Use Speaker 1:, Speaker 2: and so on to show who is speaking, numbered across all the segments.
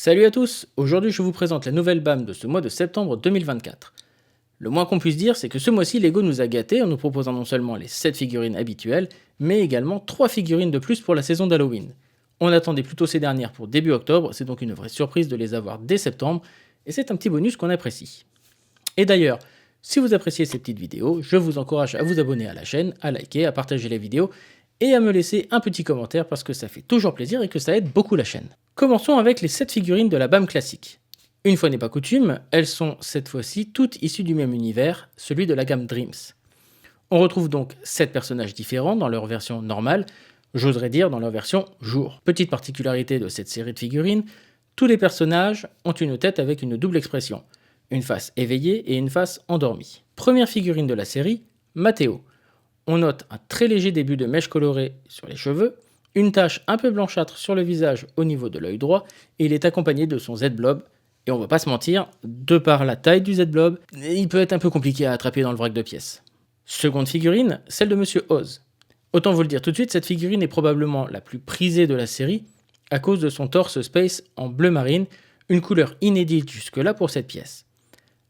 Speaker 1: Salut à tous, aujourd'hui je vous présente la nouvelle BAM de ce mois de septembre 2024. Le moins qu'on puisse dire, c'est que ce mois-ci LEGO nous a gâtés en nous proposant non seulement les 7 figurines habituelles, mais également 3 figurines de plus pour la saison d'Halloween. On attendait plutôt ces dernières pour début octobre, c'est donc une vraie surprise de les avoir dès septembre, et c'est un petit bonus qu'on apprécie. Et d'ailleurs, si vous appréciez ces petites vidéos, je vous encourage à vous abonner à la chaîne, à liker, à partager les vidéos, et à me laisser un petit commentaire parce que ça fait toujours plaisir et que ça aide beaucoup la chaîne. Commençons avec les 7 figurines de la BAM classique. Une fois n'est pas coutume, elles sont cette fois-ci toutes issues du même univers, celui de la gamme Dreams. On retrouve donc 7 personnages différents dans leur version normale, j'oserais dire dans leur version jour. Petite particularité de cette série de figurines, tous les personnages ont une tête avec une double expression, une face éveillée et une face endormie. Première figurine de la série, Matteo. On note un très léger début de mèche colorée sur les cheveux, une tache un peu blanchâtre sur le visage au niveau de l'œil droit, et il est accompagné de son Z-Blob. Et on va pas se mentir, de par la taille du Z-Blob, il peut être un peu compliqué à attraper dans le vrac de pièces. Seconde figurine, celle de Monsieur Oz. Autant vous le dire tout de suite, cette figurine est probablement la plus prisée de la série, à cause de son torse space en bleu marine, une couleur inédite jusque-là pour cette pièce.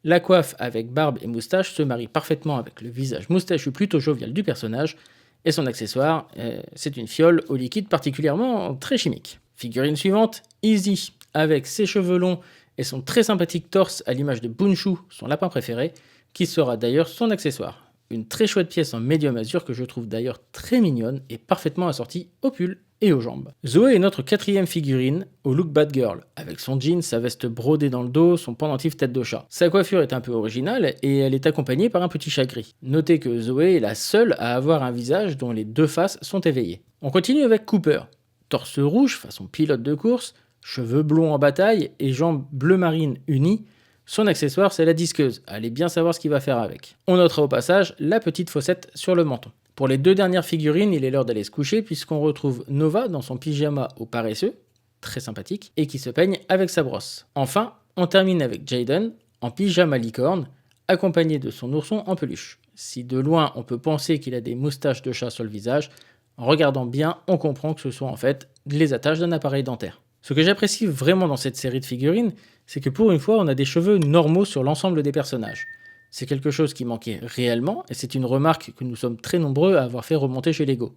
Speaker 1: La coiffe avec barbe et moustache se marie parfaitement avec le visage moustachu plutôt jovial du personnage, et son accessoire, c'est une fiole au liquide particulièrement très chimique. Figurine suivante, Easy, avec ses cheveux longs et son très sympathique torse à l'image de Bunshu, son lapin préféré, qui sera d'ailleurs son accessoire. Une très chouette pièce en médium azur que je trouve d'ailleurs très mignonne et parfaitement assortie au pull et aux jambes. Zoé est notre quatrième figurine, au look bad girl, avec son jean, sa veste brodée dans le dos, son pendentif tête de chat. Sa coiffure est un peu originale et elle est accompagnée par un petit chat gris. Notez que Zoé est la seule à avoir un visage dont les deux faces sont éveillées. On continue avec Cooper. Torse rouge, façon pilote de course, cheveux blonds en bataille et jambes bleu marine unies. Son accessoire, c'est la disqueuse. Allez bien savoir ce qu'il va faire avec. On notera au passage la petite fossette sur le menton. Pour les deux dernières figurines, il est l'heure d'aller se coucher puisqu'on retrouve Nova dans son pyjama au paresseux, très sympathique, et qui se peigne avec sa brosse. Enfin, on termine avec Jaden en pyjama licorne, accompagné de son ourson en peluche. Si de loin on peut penser qu'il a des moustaches de chat sur le visage, en regardant bien, on comprend que ce sont en fait les attaches d'un appareil dentaire. Ce que j'apprécie vraiment dans cette série de figurines, c'est que pour une fois, on a des cheveux normaux sur l'ensemble des personnages. C'est quelque chose qui manquait réellement, et c'est une remarque que nous sommes très nombreux à avoir fait remonter chez LEGO.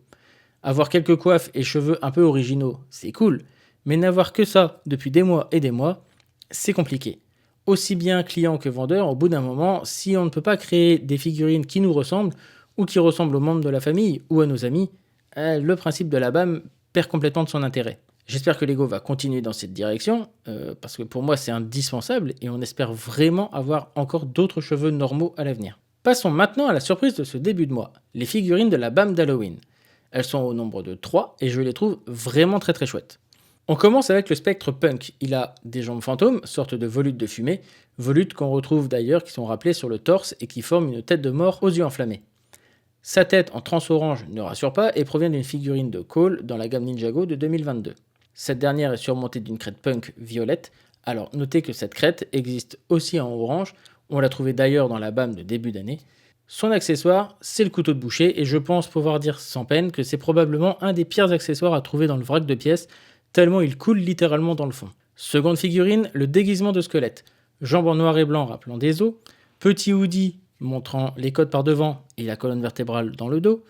Speaker 1: Avoir quelques coiffes et cheveux un peu originaux, c'est cool, mais n'avoir que ça depuis des mois et des mois, c'est compliqué. Aussi bien client que vendeur, au bout d'un moment, si on ne peut pas créer des figurines qui nous ressemblent, ou qui ressemblent aux membres de la famille ou à nos amis, le principe de la BAM perd complètement de son intérêt. J'espère que LEGO va continuer dans cette direction, parce que pour moi c'est indispensable et on espère vraiment avoir encore d'autres cheveux normaux à l'avenir. Passons maintenant à la surprise de ce début de mois, les figurines de la BAM d'Halloween. Elles sont au nombre de 3 et je les trouve vraiment très chouettes. On commence avec le spectre punk. Il a des jambes fantômes, sorte de volutes de fumée, volutes qu'on retrouve d'ailleurs qui sont rappelées sur le torse et qui forment une tête de mort aux yeux enflammés. Sa tête en trans-orange ne rassure pas et provient d'une figurine de Cole dans la gamme Ninjago de 2022. Cette dernière est surmontée d'une crête punk violette, alors notez que cette crête existe aussi en orange, on l'a trouvée d'ailleurs dans la BAM de début d'année. Son accessoire, c'est le couteau de boucher, et je pense pouvoir dire sans peine que c'est probablement un des pires accessoires à trouver dans le vrac de pièces, tellement il coule littéralement dans le fond. Seconde figurine, le déguisement de squelette. Jambes en noir et blanc rappelant des os, petit hoodie montrant les côtes par devant et la colonne vertébrale dans le dos,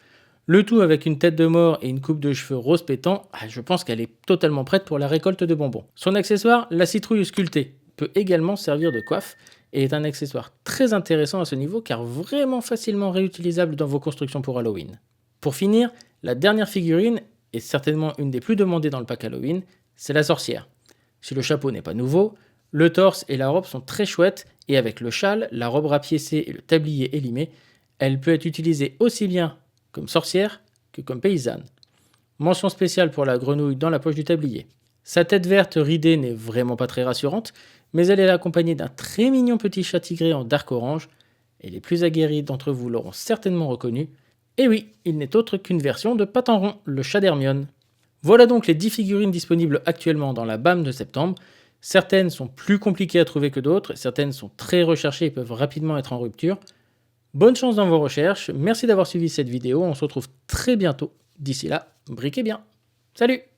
Speaker 1: le tout avec une tête de mort et une coupe de cheveux rose pétant, je pense qu'elle est totalement prête pour la récolte de bonbons. Son accessoire, la citrouille sculptée, peut également servir de coiffe et est un accessoire très intéressant à ce niveau car vraiment facilement réutilisable dans vos constructions pour Halloween. Pour finir, la dernière figurine est certainement une des plus demandées dans le pack Halloween, c'est la sorcière. Si le chapeau n'est pas nouveau, le torse et la robe sont très chouettes et avec le châle, la robe rapiécée et le tablier élimé, elle peut être utilisée aussi bien comme sorcière que comme paysanne. Mention spéciale pour la grenouille dans la poche du tablier. Sa tête verte ridée n'est vraiment pas très rassurante, mais elle est accompagnée d'un très mignon petit chat tigré en dark orange, et les plus aguerris d'entre vous l'auront certainement reconnu. Et oui, il n'est autre qu'une version de Patenron, le chat d'Hermione. Voilà donc les 10 figurines disponibles actuellement dans la BAM de septembre. Certaines sont plus compliquées à trouver que d'autres, certaines sont très recherchées et peuvent rapidement être en rupture. Bonne chance dans vos recherches, merci d'avoir suivi cette vidéo, on se retrouve très bientôt. D'ici là, briquez bien. Salut!